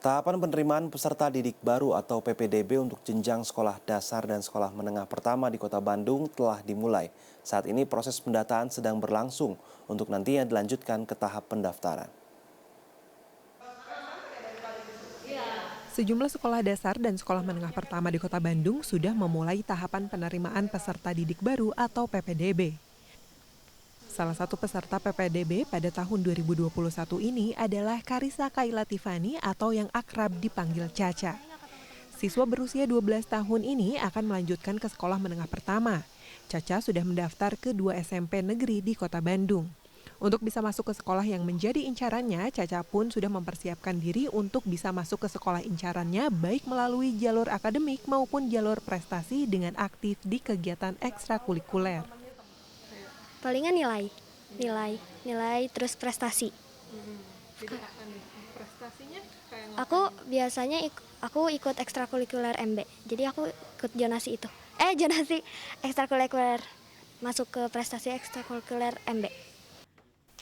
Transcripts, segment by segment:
Tahapan penerimaan peserta didik baru atau PPDB untuk jenjang sekolah dasar dan sekolah menengah pertama di Kota Bandung telah dimulai. Saat ini proses pendataan sedang berlangsung untuk nantinya dilanjutkan ke tahap pendaftaran. Sejumlah sekolah dasar dan sekolah menengah pertama di Kota Bandung sudah memulai tahapan penerimaan peserta didik baru atau PPDB. Salah satu peserta PPDB pada tahun 2021 ini adalah Karissa Kaila Tiffany atau yang akrab dipanggil Caca. Siswa berusia 12 tahun ini akan melanjutkan ke sekolah menengah pertama. Caca sudah mendaftar ke 2 SMP negeri di Kota Bandung. Untuk bisa masuk ke sekolah yang menjadi incarannya, Caca pun sudah mempersiapkan diri untuk bisa masuk ke sekolah incarannya baik melalui jalur akademik maupun jalur prestasi dengan aktif di kegiatan ekstrakurikuler. Palingan nilai terus prestasi. Jadi apa nih prestasinya? Aku biasanya aku ikut ekstrakurikuler MB. Jadi aku ikut zonasi itu. Zonasi ekstrakurikuler masuk ke prestasi ekstrakurikuler MB.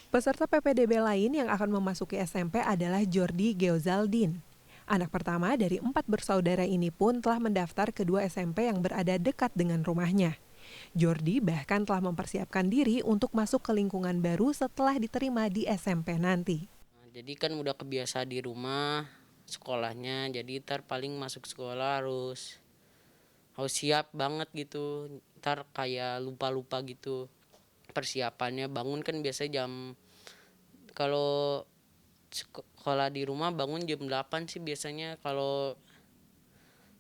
Peserta PPDB lain yang akan memasuki SMP adalah Jordi Geozaldin. Anak pertama dari 4 bersaudara ini pun telah mendaftar ke 2 SMP yang berada dekat dengan rumahnya. Jordi bahkan telah mempersiapkan diri untuk masuk ke lingkungan baru setelah diterima di SMP nanti. Jadi kan udah kebiasa di rumah sekolahnya, jadi ntar paling masuk sekolah harus siap banget gitu, ntar kayak lupa-lupa gitu. Persiapannya bangun kan biasanya kalau sekolah di rumah bangun jam 8 sih biasanya, kalau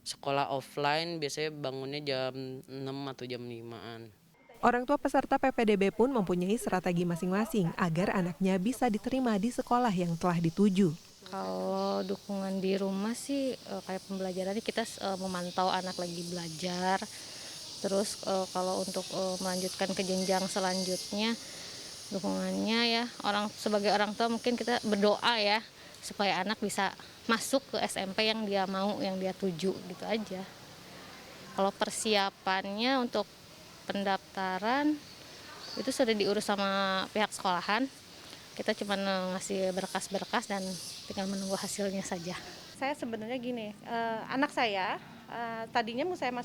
sekolah offline biasanya bangunnya jam 6 atau jam 5-an. Orang tua peserta PPDB pun mempunyai strategi masing-masing agar anaknya bisa diterima di sekolah yang telah dituju. Kalau dukungan di rumah sih kayak pembelajaran kita memantau anak lagi belajar. Terus kalau untuk melanjutkan ke jenjang selanjutnya, dukungannya ya sebagai orang tua mungkin kita berdoa ya supaya anak bisa masuk ke SMP yang dia mau, yang dia tuju gitu aja. Kalau persiapannya untuk pendaftaran itu sudah diurus sama pihak sekolahan. Kita cuma ngasih berkas-berkas dan tinggal menunggu hasilnya saja. Saya sebenarnya gini, anak saya tadinya saya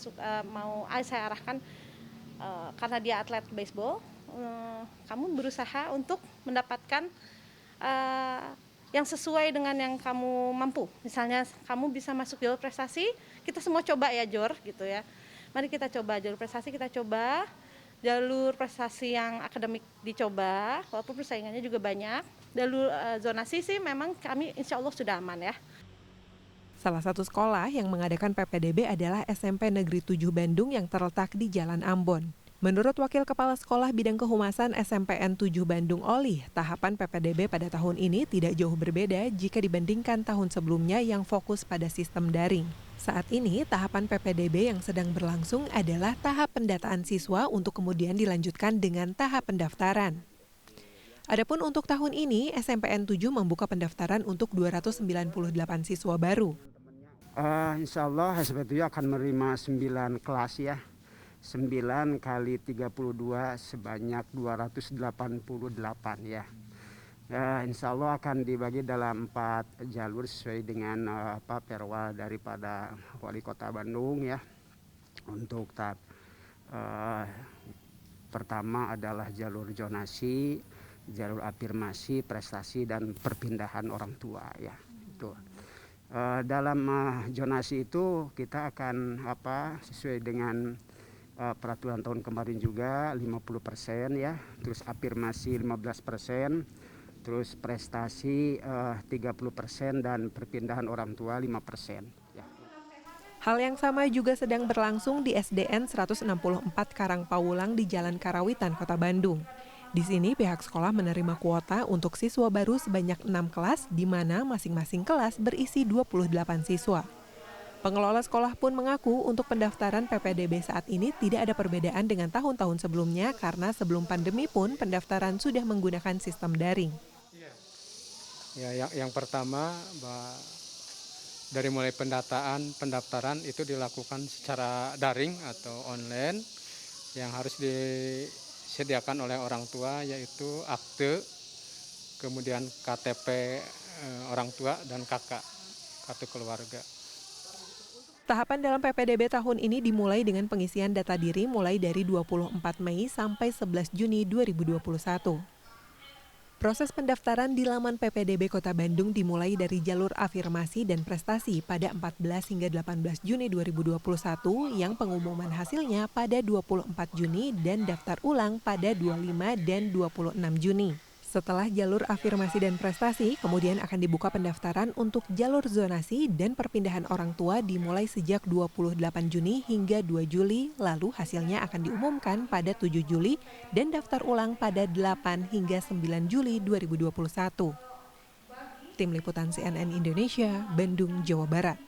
arahkan karena dia atlet baseball, kamu berusaha untuk mendapatkan yang sesuai dengan yang kamu mampu. Misalnya kamu bisa masuk jalur prestasi, kita semua coba ya Jor gitu ya. Mari kita coba jalur prestasi, kita coba jalur prestasi yang akademik dicoba, walaupun persaingannya juga banyak. Jalur zonasi sih memang kami insya Allah sudah aman ya. Salah satu sekolah yang mengadakan PPDB adalah SMP Negeri 7 Bandung yang terletak di Jalan Ambon. Menurut Wakil Kepala Sekolah Bidang Kehumasan SMPN 7 Bandung Olih, tahapan PPDB pada tahun ini tidak jauh berbeda jika dibandingkan tahun sebelumnya yang fokus pada sistem daring. Saat ini, tahapan PPDB yang sedang berlangsung adalah tahap pendataan siswa untuk kemudian dilanjutkan dengan tahap pendaftaran. Adapun untuk tahun ini, SMPN 7 membuka pendaftaran untuk 298 siswa baru. Insya Allah SMPN 7 akan menerima 9 kelas ya. 9 kali 32 sebanyak 288 ya. Insya Allah akan dibagi dalam 4 jalur sesuai dengan perwa daripada Wali Kota Bandung ya. Untuk tahap pertama adalah jalur zonasi, jalur afirmasi, prestasi dan perpindahan orang tua ya. Itu. Dalam zonasi itu kita akan sesuai dengan peraturan tahun kemarin juga 50% ya, terus afirmasi 15%, terus prestasi 30% dan perpindahan orang tua 5%. Ya. Hal yang sama juga sedang berlangsung di SDN 164 Karangpawulang di Jalan Karawitan, Kota Bandung. Di sini pihak sekolah menerima kuota untuk siswa baru sebanyak 6 kelas, di mana masing-masing kelas berisi 28 siswa. Pengelola sekolah pun mengaku untuk pendaftaran PPDB saat ini tidak ada perbedaan dengan tahun-tahun sebelumnya karena sebelum pandemi pun pendaftaran sudah menggunakan sistem daring. Ya, yang pertama dari mulai pendaftaran itu dilakukan secara daring atau online yang harus disediakan oleh orang tua, yaitu akte, kemudian KTP orang tua dan kakak. kartu keluarga. Tahapan dalam PPDB tahun ini dimulai dengan pengisian data diri mulai dari 24 Mei sampai 11 Juni 2021. Proses pendaftaran di laman PPDB Kota Bandung dimulai dari jalur afirmasi dan prestasi pada 14 hingga 18 Juni 2021 yang pengumuman hasilnya pada 24 Juni dan daftar ulang pada 25 dan 26 Juni. Setelah jalur afirmasi dan prestasi, kemudian akan dibuka pendaftaran untuk jalur zonasi dan perpindahan orang tua dimulai sejak 28 Juni hingga 2 Juli, lalu hasilnya akan diumumkan pada 7 Juli dan daftar ulang pada 8 hingga 9 Juli 2021. Tim Liputan CNN Indonesia, Bandung, Jawa Barat.